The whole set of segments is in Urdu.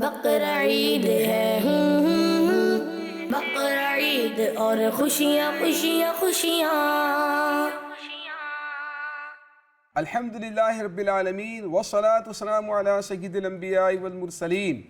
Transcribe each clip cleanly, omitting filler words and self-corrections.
بقرہ عید ہے بقرہ عید اور خوشیاں خوشیاں خوشیاں. الحمدللہ رب العالمین والصلاة والسلام علی سید الانبیاء والمرسلین.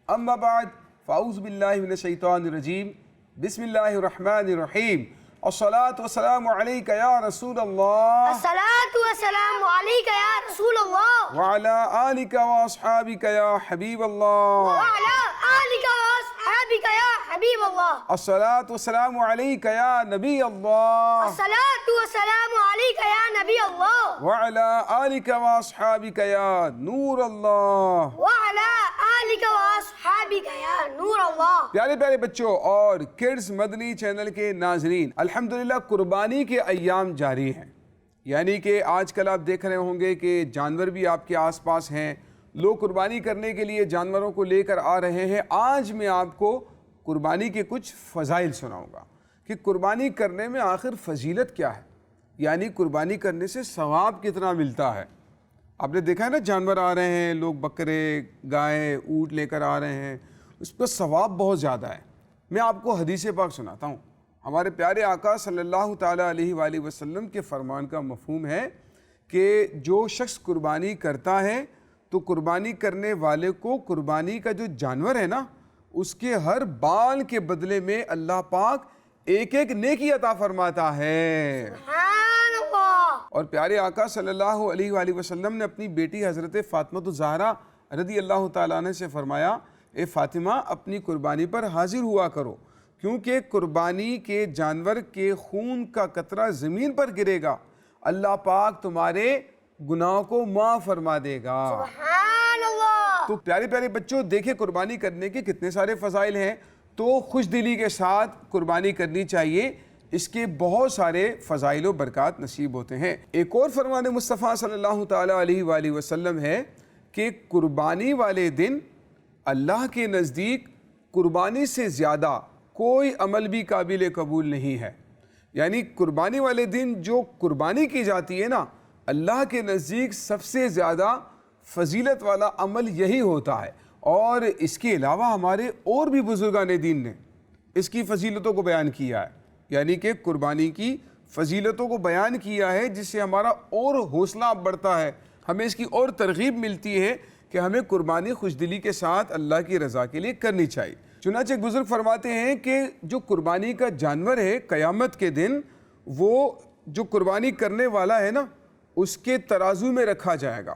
اما بعد فاعوذ باللہ من الشیطان الرجیم. بسم اللہ الرحمن الرحیم. الصلاة والسلام علیکہ یا رسول اللہ الصلاة والسلام علیکہ یا رسول اللہ وعلی آلک واصحابک یا حبیب اللہ وعلی آلک واصحابک یا حبیب اللہ. الصلاة والسلام علیکہ یا نبی اللہ الصلاة والسلام علیکہ یا نبی اللہ وعلی آلک واصحابک یا نور اللہ. وعلی آلک واصحابک یا نور اللہ. پیارے پیارے بچوں اور کڈز مدنی چینل کے ناظرین، الحمدللہ قربانی کے ایام جاری ہیں. یعنی کہ آج کل آپ دیکھ رہے ہوں گے کہ جانور بھی آپ کے آس پاس ہیں، لوگ قربانی کرنے کے لیے جانوروں کو لے کر آ رہے ہیں. آج میں آپ کو قربانی کے کچھ فضائل سناؤں گا کہ قربانی کرنے میں آخر فضیلت کیا ہے، یعنی قربانی کرنے سے ثواب کتنا ملتا ہے. آپ نے دیکھا ہے نا، جانور آ رہے ہیں، لوگ بکرے، گائے، اونٹ لے کر آ رہے ہیں، اس پر ثواب بہت زیادہ ہے. میں آپ کو حدیث پاک سناتا ہوں. ہمارے پیارے آقا صلی اللہ تعالیٰ علیہ وآلہ وسلم کے فرمان کا مفہوم ہے کہ جو شخص قربانی کرتا ہے تو قربانی کرنے والے کو قربانی کا جو جانور ہے نا، اس کے ہر بال کے بدلے میں اللہ پاک ایک ایک نیکی عطا فرماتا ہے. سبحان اللہ. اور پیارے آقا صلی اللہ علیہ وآلہ وسلم نے اپنی بیٹی حضرت فاطمہ الزہرا رضی اللہ تعالیٰ عنہ سے فرمایا، اے فاطمہ اپنی قربانی پر حاضر ہوا کرو، کیونکہ قربانی کے جانور کے خون کا قطرہ زمین پر گرے گا، اللہ پاک تمہارے گناہوں کو معاف فرما دے گا. سبحان اللہ. تو پیارے پیارے بچوں، دیکھیں قربانی کرنے کے کتنے سارے فضائل ہیں، تو خوش دلی کے ساتھ قربانی کرنی چاہیے. اس کے بہت سارے فضائل و برکات نصیب ہوتے ہیں. ایک اور فرمان مصطفیٰ صلی اللہ تعالیٰ علیہ وآلہ وسلم ہے کہ قربانی والے دن اللہ کے نزدیک قربانی سے زیادہ کوئی عمل بھی قابل قبول نہیں ہے. یعنی قربانی والے دن جو قربانی کی جاتی ہے نا، اللہ کے نزدیک سب سے زیادہ فضیلت والا عمل یہی ہوتا ہے. اور اس کے علاوہ ہمارے اور بھی بزرگان دین نے اس کی فضیلتوں کو بیان کیا ہے، یعنی کہ قربانی کی فضیلتوں کو بیان کیا ہے، جس سے ہمارا اور حوصلہ بڑھتا ہے، ہمیں اس کی اور ترغیب ملتی ہے کہ ہمیں قربانی خوشدلی کے ساتھ اللہ کی رضا کے لیے کرنی چاہیے. چنانچہ ایک بزرگ فرماتے ہیں کہ جو قربانی کا جانور ہے، قیامت کے دن وہ جو قربانی کرنے والا ہے نا، اس کے ترازو میں رکھا جائے گا،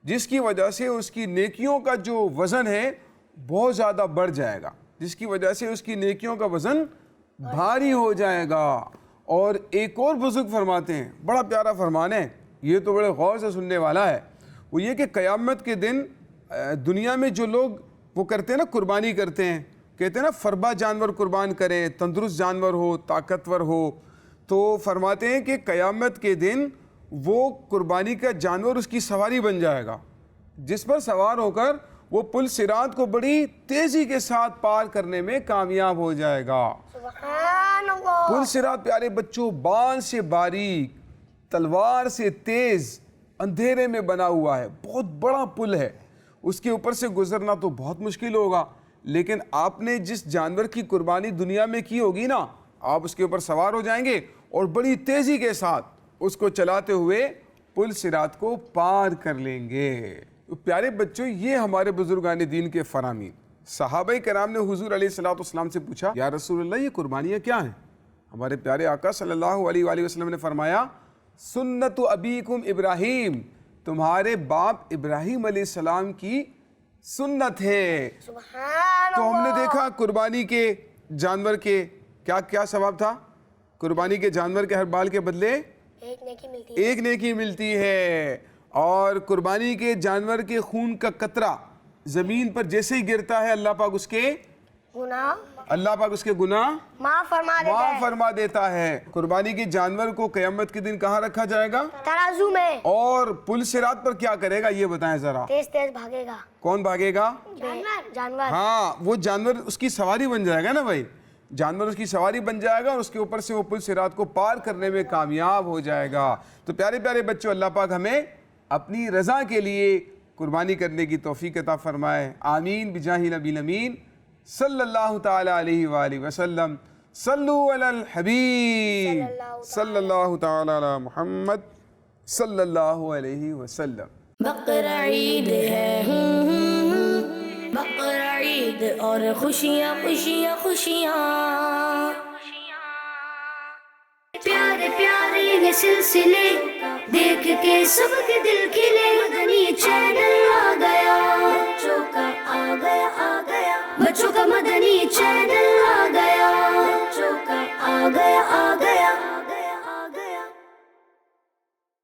جس کی وجہ سے اس کی نیکیوں کا جو وزن ہے بہت زیادہ بڑھ جائے گا، جس کی وجہ سے اس کی نیکیوں کا وزن بھاری ہو جائے گا. اور ایک اور بزرگ فرماتے ہیں، بڑا پیارا فرمان ہے، یہ تو بڑے غور سے سننے والا ہے، وہ یہ کہ قیامت کے دن دنیا میں جو لوگ وہ کرتے ہیں نا، قربانی کرتے ہیں، کہتے ہیں نا فربا جانور قربان کریں، تندرست جانور ہو، طاقتور ہو، تو فرماتے ہیں کہ قیامت کے دن وہ قربانی کا جانور اس کی سواری بن جائے گا، جس پر سوار ہو کر وہ پل صراط کو بڑی تیزی کے ساتھ پار کرنے میں کامیاب ہو جائے گا. سبحان اللہ. پل صراط پیارے بچوں بال سے باریک، تلوار سے تیز، اندھیرے میں بنا ہوا ہے، بہت بڑا پل ہے. اس کے اوپر سے گزرنا تو بہت مشکل ہوگا، لیکن آپ نے جس جانور کی قربانی دنیا میں کی ہوگی نا، آپ اس کے اوپر سوار ہو جائیں گے اور بڑی تیزی کے ساتھ اس کو چلاتے ہوئے پل صراط کو پار کر لیں گے. پیارے بچوں، یہ ہمارے بزرگان دین کے فرامین. صحابہ کرام نے حضور علیہ السلام سے پوچھا، یا رسول اللہ یہ قربانیاں کیا ہیں؟ ہمارے پیارے آقا صلی اللہ علیہ وآلہ وسلم نے فرمایا، سنت ابیکم ابراہیم، تمہارے باپ ابراہیم علیہ السلام کی سنت ہے. سبحان تو ہم نے اللہ. دیکھا قربانی کے جانور کے کیا کیا ثواب تھا. قربانی کے جانور کے ہر بال کے بدلے ایک نیکی ملتی ہے. ایک نیکی ملتی ہے. اور قربانی کے جانور کے خون کا قطرہ زمین پر جیسے ہی گرتا ہے، اللہ پاک اس کے گناہ معاف فرما دیتا ہے. قربانی کے جانور کو قیامت کے دن کہاں رکھا جائے گا؟ ترازو میں. اور پل صراط پر کیا کرے گا یہ بتائیں ذرا. تیز تیز بھاگے گا. کون بھاگے گا؟ جانور. ہاں، وہ جانور اس کی سواری بن جائے گا نا بھائی، جانور اس کی سواری بن جائے گا اور اس کے اوپر سے وہ پل صراط کو پار کرنے میں کامیاب ہو جائے گا. تو پیارے پیارے بچوں، اللہ پاک ہمیں اپنی رضا کے لیے قربانی کرنے کی توفیق عطا فرمائے. آمین بجاہ نبی الامین صلی اللہ تعالی علیہ وآلہ وسلم. صلو علی الحبیب صلی اللہ تعالی علی محمد صلی اللہ علیہ وسلم. بقرہ عید ہے بقرہ عید اور خوشیاں خوشیاں خوشیاں. پیارے پیارے یہ سلسلے دیکھ کے سب کے دل کھلے. مدنی چینل آ گیا بچوں کا آ گیا بچوں کا مدنی چینل